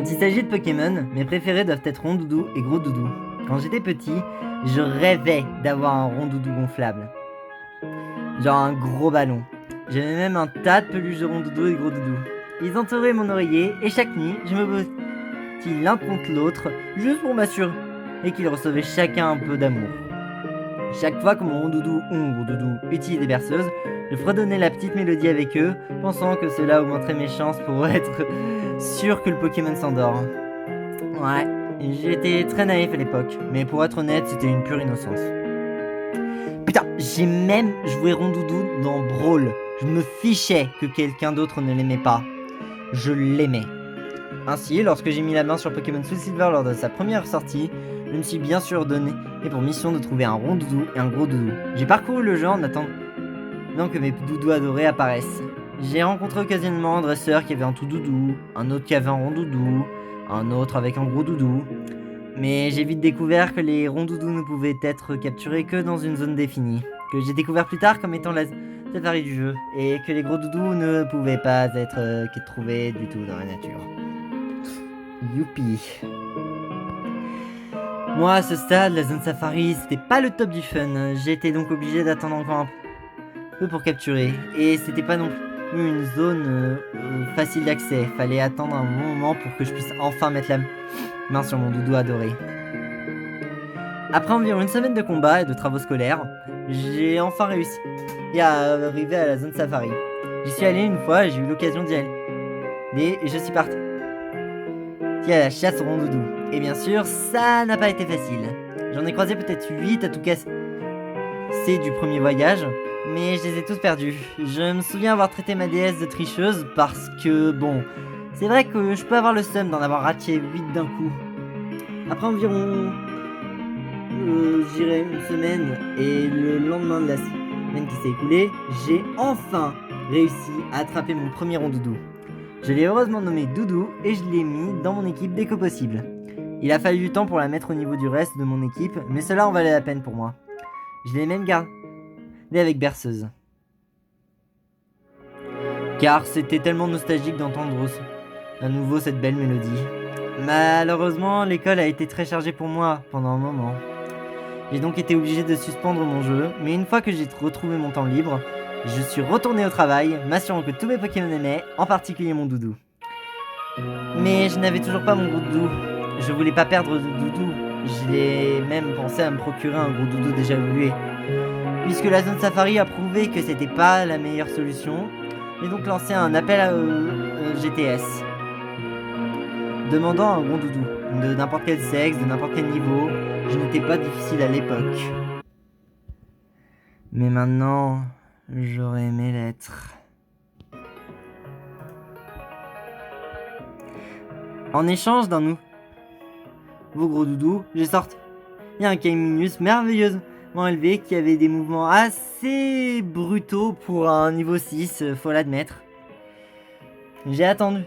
Quand il s'agit de Pokémon, mes préférés doivent être Rondoudou et Gros Doudou. Quand j'étais petit, je rêvais d'avoir un Rondoudou gonflable. Genre un gros ballon. J'avais même un tas de peluches de Rondoudou et de Gros Doudou. Ils entouraient mon oreiller et chaque nuit, je me posais l'un contre l'autre juste pour m'assurer qu'ils recevaient chacun un peu d'amour. Chaque fois que mon Rondoudou ou mon Gros Doudou utilisait des berceuses, je fredonnais la petite mélodie avec eux, pensant que cela augmenterait mes chances pour être sûr que le Pokémon s'endort. Ouais, j'étais très naïf à l'époque, mais pour être honnête, c'était une pure innocence. Putain, j'ai même joué Rondoudou dans Brawl. Je me fichais que quelqu'un d'autre ne l'aimait pas. Je l'aimais. Ainsi, lorsque j'ai mis la main sur Pokémon Soul Silver lors de sa première sortie, je me suis bien sûr donné pour mission de trouver un Rondoudou et un Gros Doudou. J'ai parcouru le jeu en attendant que mes doudous adorés apparaissent. J'ai rencontré occasionnellement un dresseur qui avait un tout doudou, un autre qui avait un Rondoudou, un autre avec un Gros Doudou. Mais j'ai vite découvert que les Rondoudous ne pouvaient être capturés que dans une zone définie, que j'ai découvert plus tard comme étant la safari du jeu, et que les Gros Doudous ne pouvaient pas être trouvés du tout dans la nature. Youpi. Moi, à ce stade, la zone safari, c'était pas le top du fun. J'étais donc obligé d'attendre encore un peu pour capturer, et c'était pas non plus une zone facile d'accès. Fallait attendre un bon moment pour que je puisse enfin mettre la main sur mon doudou adoré. Après environ une semaine de combat et de travaux scolaires, j'ai enfin réussi à arriver à la zone safari. J'y suis allé une fois et j'ai eu l'occasion d'y aller. Et je suis parti à la chasse au Rondoudou. Et bien sûr, ça n'a pas été facile. J'en ai croisé peut-être 8 à tout casser du premier voyage, mais je les ai tous perdus. Je me souviens avoir traité ma déesse de tricheuse parce que, bon, c'est vrai que je peux avoir le seum d'en avoir raté 8 d'un coup. Après environ, je dirais une semaine, et le lendemain de la semaine qui s'est écoulée, j'ai enfin réussi à attraper mon premier Rondoudou. Je l'ai heureusement nommé Doudou et je l'ai mis dans mon équipe dès que possible. Il a fallu du temps pour la mettre au niveau du reste de mon équipe, mais cela en valait la peine pour moi. Je l'ai même gardé avec berceuse. Car c'était tellement nostalgique d'entendre à nouveau cette belle mélodie. Malheureusement, l'école a été très chargée pour moi pendant un moment. J'ai donc été obligé de suspendre mon jeu, mais une fois que j'ai retrouvé mon temps libre, je suis retourné au travail, m'assurant que tous mes Pokémon aimaient, en particulier mon Doudou. Mais je n'avais toujours pas mon Gros Doudou. Je voulais pas perdre de Doudou. J'ai même pensé à me procurer un Gros Doudou déjà évolué. Puisque la zone safari a prouvé que c'était pas la meilleure solution, j'ai donc lancé un appel à GTS. Demandant un Gros Doudou, de n'importe quel sexe, de n'importe quel niveau, je n'étais pas difficile à l'époque. Mais maintenant, j'aurais aimé l'être. En échange d'un nouveau Gros Doudou, j'ai sorti un Kaiminus merveilleusement élevé qui avait des mouvements assez brutaux pour un niveau 6, faut l'admettre. J'ai attendu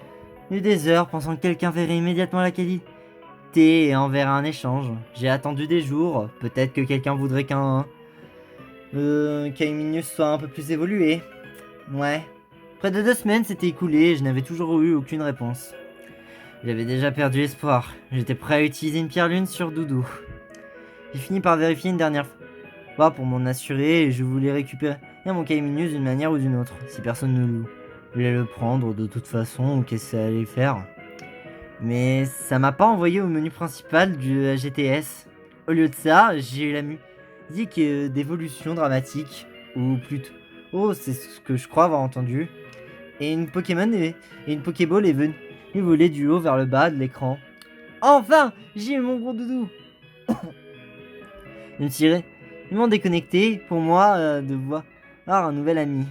des heures pensant que quelqu'un verrait immédiatement la qualité et enverrait un échange. J'ai attendu des jours, peut-être que quelqu'un voudrait qu'un Kaiminus soit un peu plus évolué. Ouais. Près de 2 semaines s'étaient écoulées et je n'avais toujours eu aucune réponse. J'avais déjà perdu espoir. J'étais prêt à utiliser une pierre lune sur Doudou. J'ai fini par vérifier une dernière fois pour m'en assurer et je voulais récupérer mon Kaiminus d'une manière ou d'une autre. Si personne ne voulait le prendre de toute façon, qu'est-ce que ça allait faire? Mais ça m'a pas envoyé au menu principal du GTS. Au lieu de ça, j'ai eu la musique d'évolution dramatique, ou plutôt, c'est ce que je crois avoir entendu. Et une Pokémon et une Pokéball est venue voler du haut vers le bas de l'écran. Enfin, j'ai eu mon Gros Doudou. Je me suis vraiment déconnecté pour moi de voir un nouvel ami.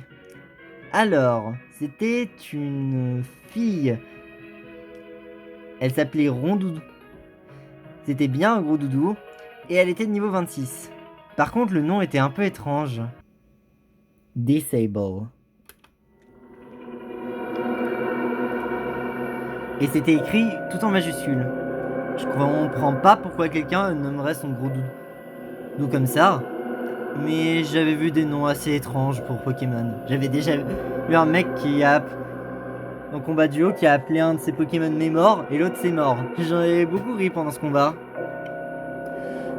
Alors, c'était une fille. Elle s'appelait Rondoudou. C'était bien un Gros Doudou et elle était de niveau 26. Par contre, le nom était un peu étrange. Disable. Et c'était écrit tout en majuscule. Je comprends pas pourquoi quelqu'un nommerait son Gros Doudou comme ça. Mais j'avais vu des noms assez étranges pour Pokémon. J'avais déjà vu un mec qui a en combat duo qui a appelé un de ses Pokémon Mémor et l'autre c'est mort. J'en ai beaucoup ri pendant ce combat.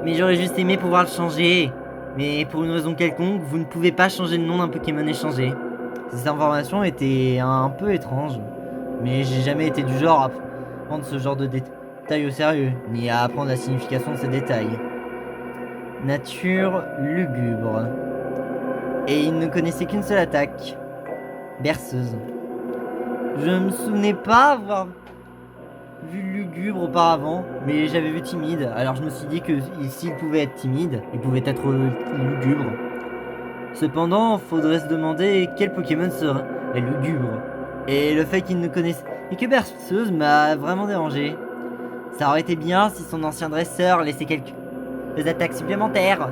Mais j'aurais juste aimé pouvoir le changer. Mais pour une raison quelconque, vous ne pouvez pas changer le nom d'un Pokémon échangé. Ces informations étaient un peu étranges. Mais j'ai jamais été du genre à prendre ce genre de détails au sérieux, ni à apprendre la signification de ces détails. Nature lugubre. Et il ne connaissait qu'une seule attaque. Berceuse. Je me souvenais pas avoir vu lugubre auparavant, mais j'avais vu timide, alors je me suis dit que s'il pouvait être timide, il pouvait être lugubre. Cependant, faudrait se demander quel Pokémon serait lugubre. Et le fait qu'il ne connaisse que Berceuse m'a vraiment dérangé. Ça aurait été bien si son ancien dresseur laissait quelques attaques supplémentaires.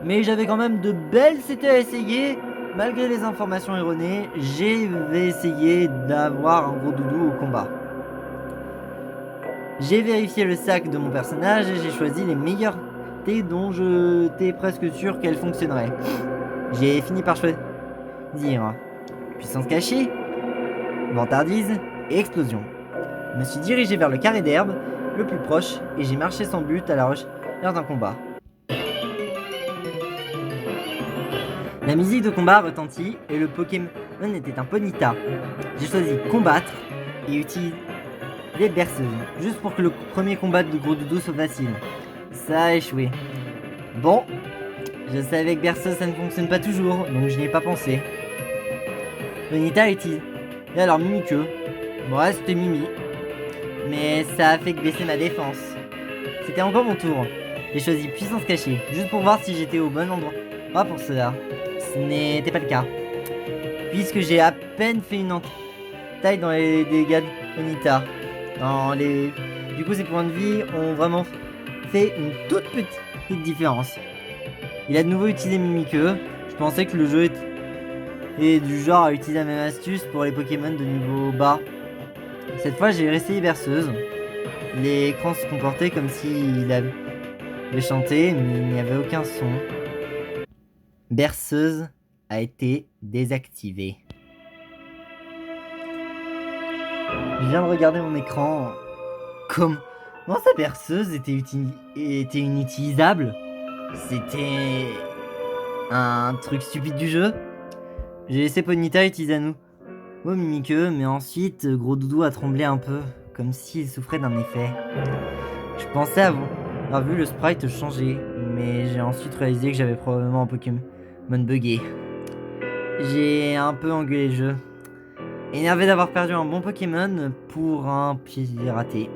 Mais j'avais quand même de belles CT à essayer. Malgré les informations erronées, j'ai essayé d'avoir un gros doudou au combat. J'ai vérifié le sac de mon personnage et j'ai choisi les meilleures T dont j'étais presque sûr qu'elles fonctionneraient. J'ai fini par choisir puissance cachée, vantardise et explosion. Je me suis dirigé vers le carré d'herbe le plus proche et j'ai marché sans but à la recherche d'un combat. La musique de combat retentit et le Pokémon était un Ponyta. J'ai choisi combattre et utiliser des berceuses, juste pour que le premier combat de gros doudou soit facile. Ça a échoué. Bon, je savais que berceuse ça ne fonctionne pas toujours, donc je n'y ai pas pensé. Ponyta utilise. Et alors Mimikyu. Ouais, c'était Mimi. Mais ça a fait baisser ma défense. C'était encore mon tour. J'ai choisi puissance cachée, juste pour voir si j'étais au bon endroit. Pas pour cela. Ce n'était pas le cas. Puisque j'ai à peine fait une entaille dans les dégâts de Ponyta. Du coup, ses points de vie ont vraiment fait une toute petite différence. Il a de nouveau utilisé Mimikyu. Je pensais que le jeu est du genre à utiliser la même astuce pour les Pokémon de niveau bas. Cette fois, j'ai réessayé Berceuse. L'écran se comportait comme s'il avait chanté, mais il n'y avait aucun son. Berceuse a été désactivée. Je viens de regarder mon écran. Comment sa berceuse était inutilisable? C'était un truc stupide du jeu. J'ai laissé Ponyta utiliser à nous Mimikyu, mais ensuite Gros Doudou a tremblé un peu, comme s'il souffrait d'un effet. Je pensais avoir vu le sprite changer, mais j'ai ensuite réalisé que j'avais probablement un Pokémon buggé. J'ai un peu engueulé le jeu. Énervé d'avoir perdu un bon Pokémon pour un pied raté.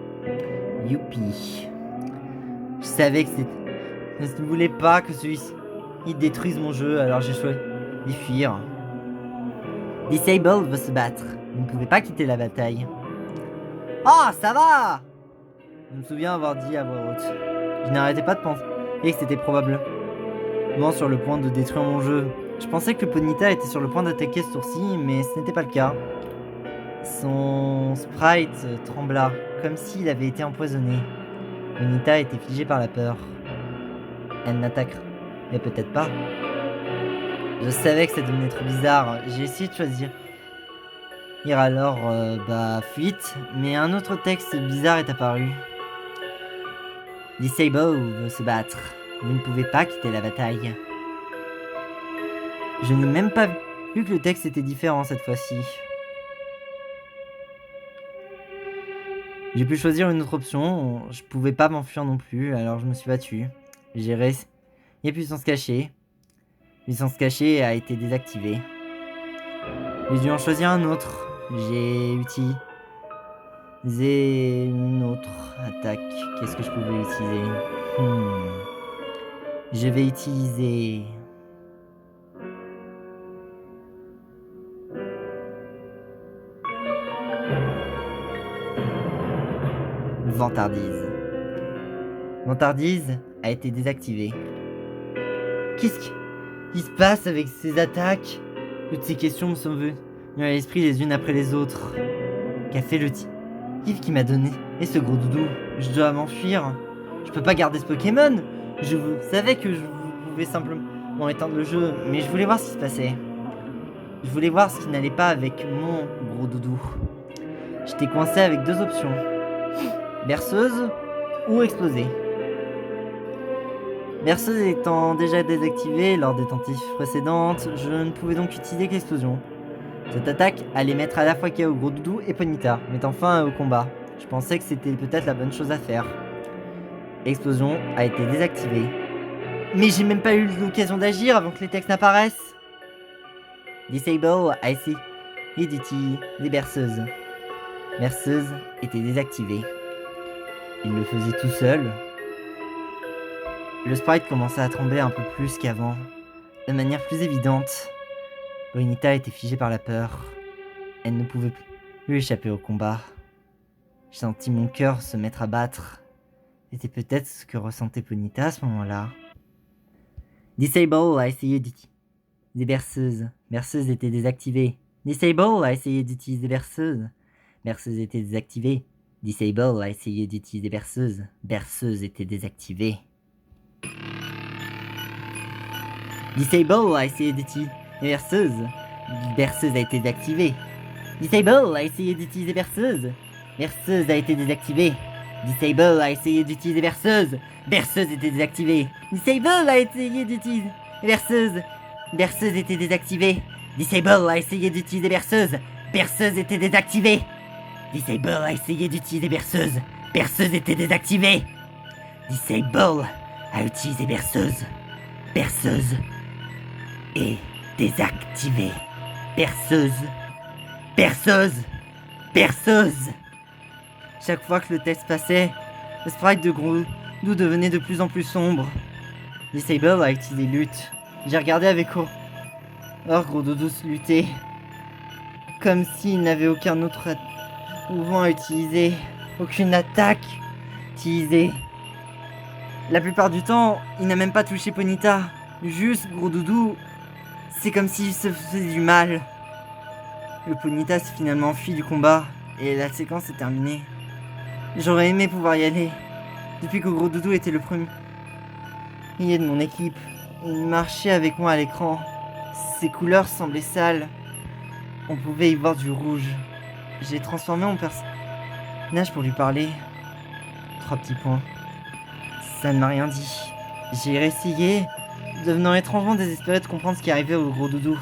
Youpi. Je savais que je ne voulais pas que celui-ci détruise mon jeu, alors j'ai choisi d'y fuir. Disable veut se battre. Vous ne pouvez pas quitter la bataille. Oh, ça va! Je me souviens avoir dit à voix haute. Je n'arrêtais pas de penser que c'était probablement sur le point de détruire mon jeu. Je pensais que Ponyta était sur le point d'attaquer ce tour-ci, mais ce n'était pas le cas. Son sprite trembla, comme s'il avait été empoisonné. Ponyta était figée par la peur. Elle n'attaquerait peut-être pas. Je savais que ça devenait trop bizarre. J'ai essayé de choisir. Alors, fuite. Mais un autre texte bizarre est apparu. Disable veut se battre. Vous ne pouvez pas quitter la bataille. Je n'ai même pas vu que le texte était différent cette fois-ci. J'ai pu choisir une autre option. Je pouvais pas m'enfuir non plus, alors je me suis battu. J'ai réussi. Il y a puissance cachée. Puissance cachée a été désactivée. J'ai dû en choisir un autre. J'ai utilisé une autre attaque. Qu'est-ce que je pouvais utiliser? Je vais utiliser... Vantardise. Vantardise a été désactivée. Qu'est-ce qui se passe avec ces attaques? Toutes ces questions me sont venues à l'esprit les unes après les autres. Qu'a fait le type qui m'a donné et ce gros doudou? Je dois m'enfuir. Je peux pas garder ce Pokémon. Je savais que je pouvais simplement éteindre le jeu, mais je voulais voir ce qui se passait. Je voulais voir ce qui n'allait pas avec mon gros doudou. J'étais coincé avec deux options. Berceuse ou exploser. Berceuse étant déjà désactivée lors des tentatives précédentes, je ne pouvais donc utiliser qu'explosion. Cette attaque allait mettre à la fois KO Gros Doudou et Ponyta, mettant fin au combat. Je pensais que c'était peut-être la bonne chose à faire. Explosion a été désactivée. Mais j'ai même pas eu l'occasion d'agir avant que les textes n'apparaissent. Disable IC Unity des berceuses. Berceuse était désactivée. Il le faisait tout seul. Le sprite commençait à trembler un peu plus qu'avant, de manière plus évidente. Bonita était figée par la peur. Elle ne pouvait plus échapper au combat. J'ai senti mon cœur se mettre à battre. C'était peut-être ce que ressentait Bonita à ce moment-là. Disable a essayé d'utiliser des berceuses. Berceuse était désactivée. Disable a essayé d'utiliser des berceuses. Berceuse était désactivée. Disable a essayé d'utiliser des berceuses. Berceuse était désactivée. Disable a essayé d'utiliser berceuse. Berceuse a été désactivée. Disable a essayé d'utiliser berceuse. Berceuse a été désactivée. Disable a essayé d'utiliser berceuse. Berceuse était désactivée. Disable a essayé d'utiliser berceuse. Berceuse était désactivée. Disable a essayé d'utiliser berceuse. Berceuse était désactivée. Disable a essayé d'utiliser berceuse. Berceuse était désactivée. Disable a utilisé berceuse. Berceuse est désactivée. Berceuse. Berceuse. Berceuse. Chaque fois que le test passait, le sprite de Gros Doudou devenait de plus en plus sombre. Disable a utilisé lutte. J'ai regardé avec horreur Gros Doudou se lutter. Comme s'il n'avait aucun autre mouvement à utiliser. Aucune attaque utilisée. La plupart du temps, il n'a même pas touché Ponyta. Juste Gros Doudou, c'est comme s'il se faisait du mal. Le Ponyta s'est finalement enfui du combat et la séquence est terminée. J'aurais aimé pouvoir y aller. Depuis que Gros Doudou était le premier de mon équipe, il marchait avec moi à l'écran. Ses couleurs semblaient sales. On pouvait y voir du rouge. J'ai transformé mon personnage pour lui parler. 3 petits points. Ça ne m'a rien dit. J'ai réessayé, devenant étrangement désespéré de comprendre ce qui arrivait au Gros Doudou.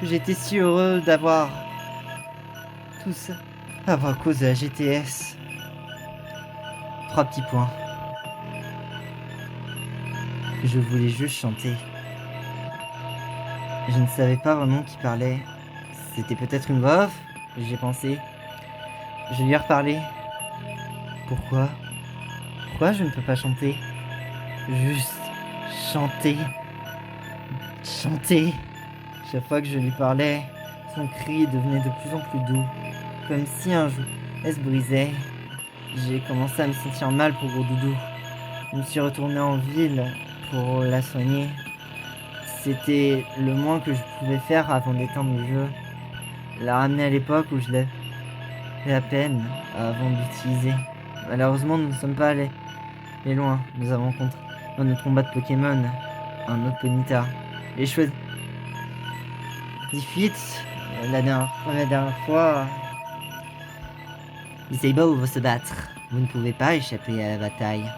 J'étais si heureux d'avoir tout ça à cause de la GTS. 3 petits points. Je voulais juste chanter. Je ne savais pas vraiment qui parlait. C'était peut-être une voix off, j'ai pensé. Je lui ai reparlé. Pourquoi je ne peux pas chanter? Juste chanter. Chanter. Chaque fois que je lui parlais, son cri devenait de plus en plus doux. Comme si un jour, elle se brisait. J'ai commencé à me sentir mal pour Gros Doudou. Je me suis retourné en ville pour la soigner. C'était le moins que je pouvais faire avant d'éteindre le jeu. La ramener à l'époque où je l'avais à peine avant d'utiliser. Malheureusement, nous ne sommes pas allés loin. Nous avons rencontré dans notre combat de Pokémon un autre Ponyta. Les choix Defeat, la dernière fois. Disable va se battre. Vous ne pouvez pas échapper à la bataille.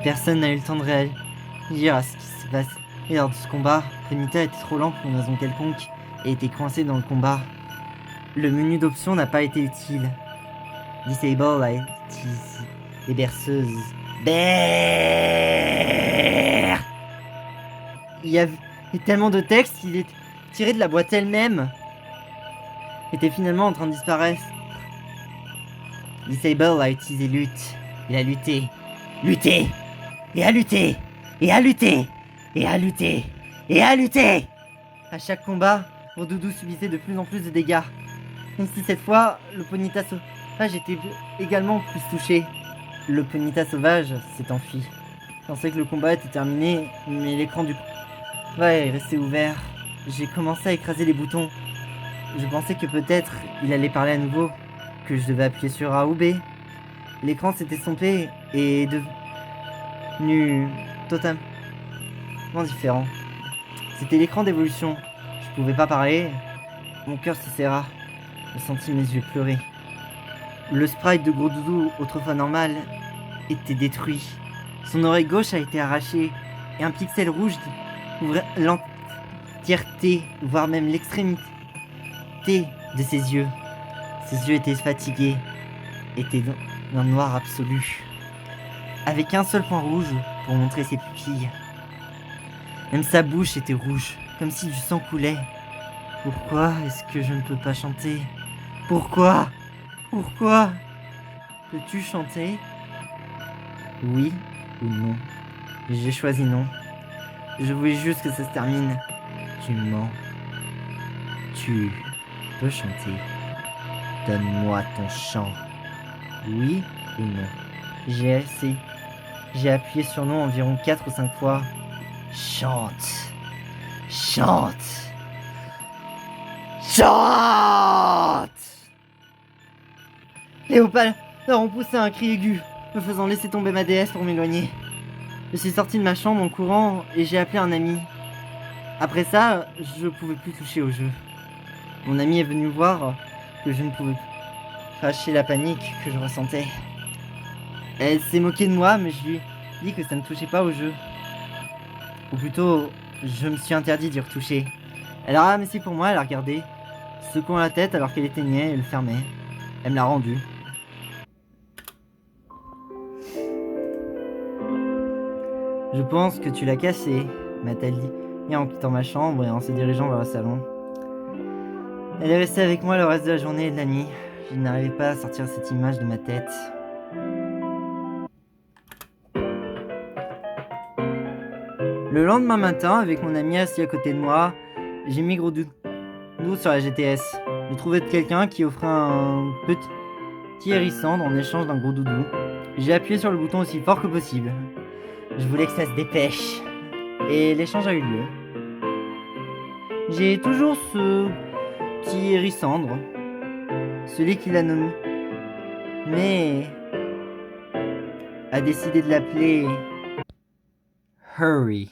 Personne n'a eu le temps de réagir à ce qui s'est passé lors de ce combat. Ponyta était trop lent pour une raison quelconque et était coincé dans le combat. Le menu d'options n'a pas été utile. Disable a utilisé les berceuses. Il y avait tellement de texte qu'il est tiré de la boîte elle-même. Était finalement en train de disparaître. Disable a utilisé lutte. Il a lutté. Lutté. Et a lutté. Et a lutté. Et a lutté. Et a lutté. À chaque combat, Gros Doudou subissait de plus en plus de dégâts. Même si cette fois, le Ponyta sauvage était également plus touché. Le Ponyta sauvage s'est enfui. Je pensais que le combat était terminé, mais l'écran du combat est resté ouvert. J'ai commencé à écraser les boutons. Je pensais que peut-être il allait parler à nouveau, que je devais appuyer sur A ou B. L'écran s'est estompé et est devenu totalement différent. C'était l'écran d'évolution. Je pouvais pas parler, mon cœur se serra. Je sentis mes yeux pleurer. Le sprite de Gros Doudou, autrefois normal, était détruit. Son oreille gauche a été arrachée et un pixel rouge couvrait l'entièreté, voire même l'extrémité de ses yeux. Ses yeux étaient fatigués, étaient d'un noir absolu, avec un seul point rouge pour montrer ses pupilles. Même sa bouche était rouge, comme si du sang coulait. Pourquoi est-ce que je ne peux pas chanter? Pourquoi? Pourquoi? Peux-tu chanter? Oui ou non? J'ai choisi non. Je voulais juste que ça se termine. Tu mens. Tu peux chanter. Donne-moi ton chant. Oui ou non? J'ai appuyé sur non environ 4 ou 5 fois. Chante. Chante. Chante! Les opales ont poussé un cri aigu, me faisant laisser tomber ma déesse pour m'éloigner. Je suis sorti de ma chambre en courant et j'ai appelé un ami. Après ça, je pouvais plus toucher au jeu. Mon ami est venu voir que je ne pouvais plus cacher la panique que je ressentais. Elle s'est moquée de moi, mais je lui ai dit que ça ne touchait pas au jeu. Ou plutôt, je me suis interdit d'y retoucher. Elle a ramassé pour moi, elle a regardé, secouant la tête alors qu'elle éteignait et le fermait. Elle me l'a rendu. Je pense que tu l'as cassé, m'a-t-elle dit en quittant ma chambre et en se dirigeant vers le salon. Elle est restée avec moi le reste de la journée et de la nuit. Je n'arrivais pas à sortir cette image de ma tête. Le lendemain matin, avec mon ami assis à côté de moi, j'ai mis Gros Doudou sur la GTS. J'ai trouvé quelqu'un qui offrait un petit hérissandre en échange d'un Gros Doudou. J'ai appuyé sur le bouton aussi fort que possible. Je voulais que ça se dépêche. Et l'échange a eu lieu. J'ai toujours ce petit hérissandre. Celui qui l'a nommé. Mais a décidé de l'appeler Hurry.